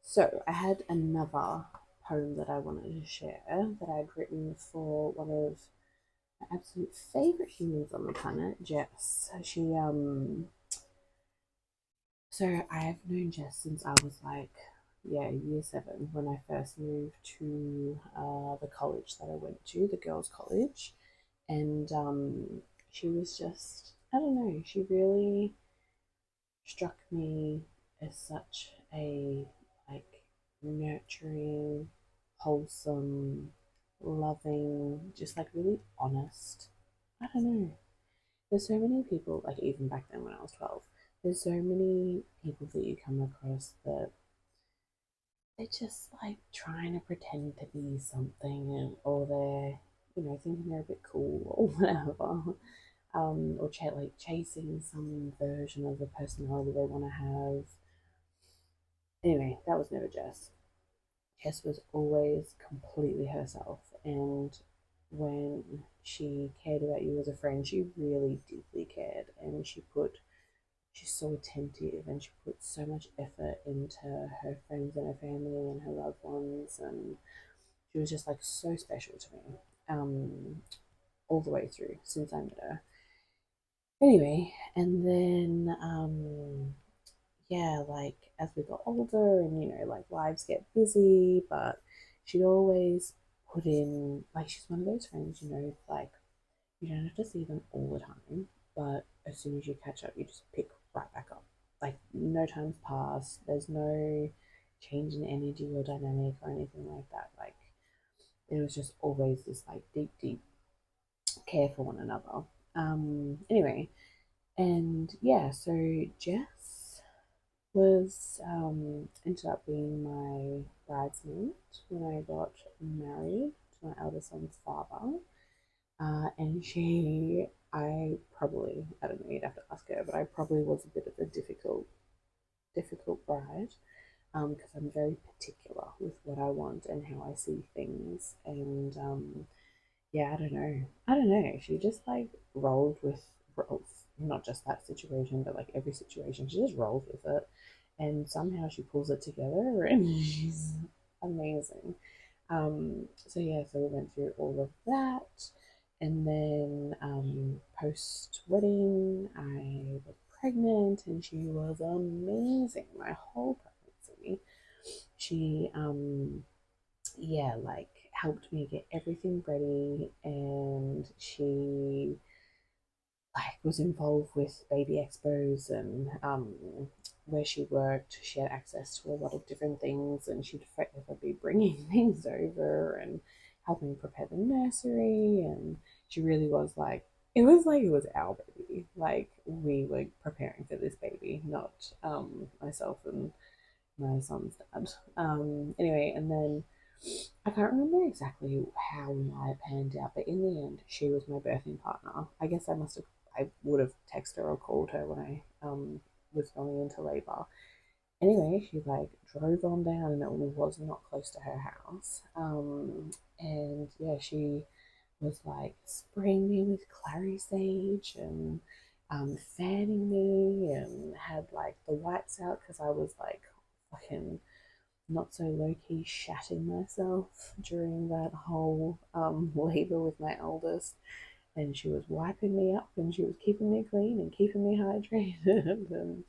So I had another poem that I wanted to share that I'd written for one of my absolute favorite humans on the planet, Jess. So I've known Jess since I was like, yeah, year seven when I first moved to the college that I went to, the girls' college, and she was just, I don't know, she really struck me as such a like nurturing, wholesome, loving, just like really honest. I don't know. There's so many people, like even back then when I was 12, there's so many people that you come across that they're just like trying to pretend to be something or they're, thinking they're a bit cool or whatever. Or like chasing some version of the personality they want to have. Anyway, that was never Jess. Jess was always completely herself, and when she cared about you as a friend, she really deeply cared, and she's so attentive, and she put so much effort into her friends and her family and her loved ones, and she was just like so special to me, all the way through since I met her. Anyway, and then yeah, like as we got older and like lives get busy, but she'd always put in like she's one of those friends, like you don't have to see them all the time, but as soon as you catch up, you just pick right back up. Like no time's passed, there's no change in energy or dynamic or anything like that. Like it was just always this like deep, deep care for one another. Anyway, and yeah, so Jess was ended up being my bridesmaid when I got married to my eldest son's father. And I don't know, you'd have to ask her, but I probably was a bit of a difficult bride because I'm very particular with what I want and how I see things. And yeah, I don't know. She just like rolls, not just that situation, but like every situation. She just rolls with it, and somehow she pulls it together, and she's amazing. So yeah, so we went through all of that, and then post wedding, I was pregnant, and she was amazing. My whole pregnancy, she yeah, like helped me get everything ready, and she like was involved with baby expos and where she worked she had access to a lot of different things, and she'd forever be bringing things over and helping prepare the nursery, and she really was like it was our baby, like we were preparing for this baby, not myself and my son's dad. Anyway, and then I can't remember exactly how and why it panned out, but in the end, she was my birthing partner. I would have texted her or called her when I was going into labor. Anyway, she like drove on down, and it was not close to her house. And yeah, she was like spraying me with clary sage and fanning me, and had like the whites out because I was like fucking not so low key shatting myself during that whole labor with my eldest. And she was wiping me up, and she was keeping me clean and keeping me hydrated, and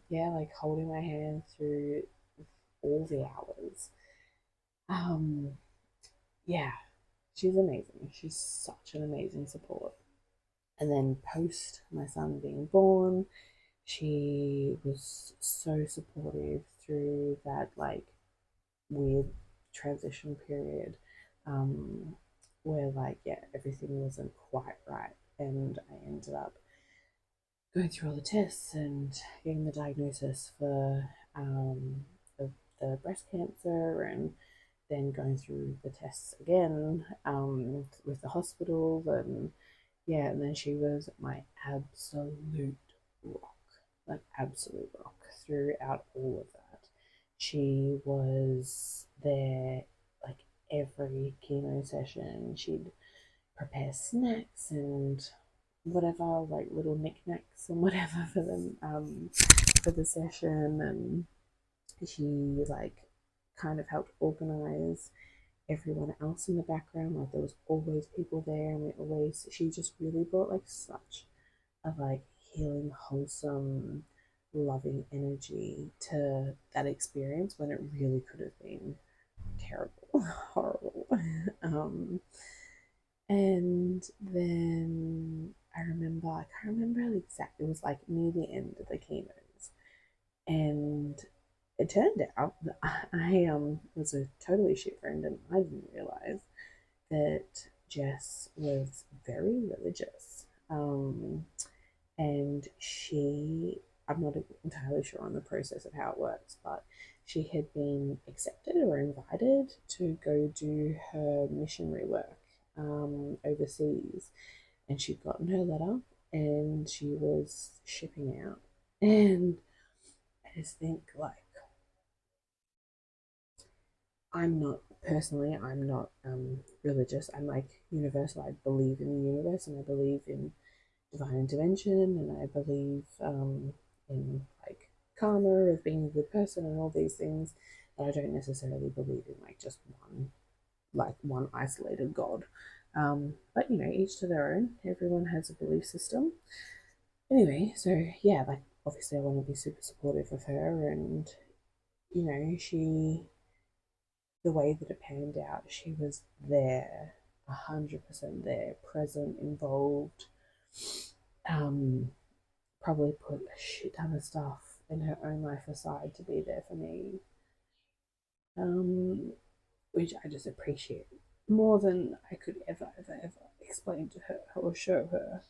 yeah, like holding my hand through all the hours. Um, yeah, she's amazing. She's such an amazing support. And then post my son being born, she was so supportive through that like weird transition period, um, where like yeah everything wasn't quite right, and I ended up going through all the tests and getting the diagnosis for the breast cancer, and then going through the tests again with the hospital, and yeah, and then she was my absolute rock, like absolute rock throughout all of that. She was there like every chemo session. She'd prepare snacks and whatever, like little knickknacks and whatever for them for the session, and She like kind of helped organize everyone else in the background. Like there was always people there, and we always she just really brought like such a like healing, wholesome, loving energy to that experience when it really could have been terrible, horrible. um, and then I can't remember exactly. It was like near the end of the keynotes, and it turned out that I was a totally shit friend, and I didn't realize that Jess was very religious. And I'm not entirely sure on the process of how it works, but she had been accepted or invited to go do her missionary work overseas, and she'd gotten her letter and she was shipping out. And I just think, like, I'm not religious. I'm like universal. I believe in the universe and I believe in divine intervention, and I believe in like karma of being a good person and all these things. But I don't necessarily believe in like one isolated God. But you know, each to their own. Everyone has a belief system. Anyway, so yeah, like obviously I want to be super supportive of her, and you know, the way that it panned out, she was there, 100% there, present, involved. Um, Probably put a shit ton of stuff in her own life aside to be there for me, um, which I just appreciate more than I could ever explain to her or show her.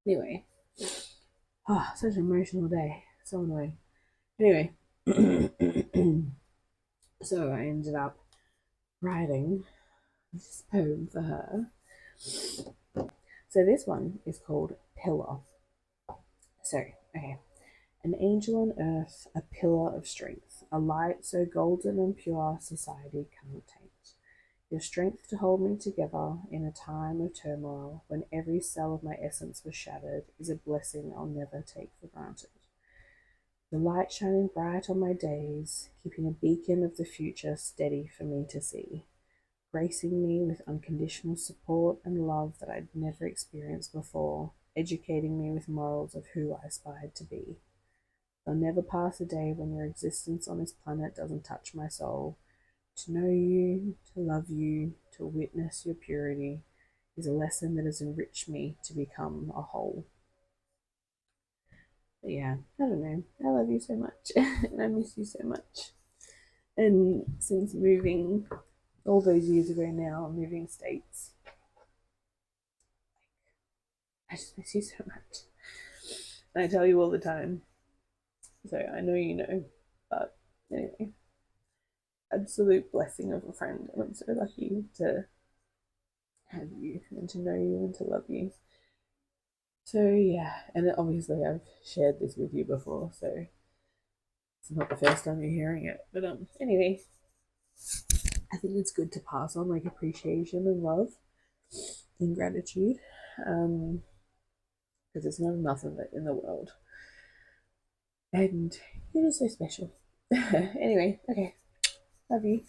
Anyway, such an emotional day. So annoying. Anyway, so I ended up writing this poem for her. So this one is called Pillar. So, okay. An angel on earth, a pillar of strength, a light so golden and pure society can't taint. Your strength to hold me together in a time of turmoil when every cell of my essence was shattered is a blessing I'll never take for granted. The light shining bright on my days, keeping a beacon of the future steady for me to see, gracing me with unconditional support and love that I'd never experienced before, educating me with morals of who I aspired to be. There'll never pass a day when your existence on this planet doesn't touch my soul. To know you, to love you, to witness your purity is a lesson that has enriched me to become a whole. But yeah, I don't know. I love you so much and I miss you so much. And since moving all those years ago now, moving states, I just miss you so much. And I tell you all the time. So I know you know. But anyway, absolute blessing of a friend. And I'm so lucky to have you and to know you and to love you. So yeah, and obviously I've shared this with you before, so it's not the first time you're hearing it. But anyway, I think it's good to pass on like appreciation and love and gratitude, because there's not enough of it in the world, and you're just so special. Anyway, okay, love you.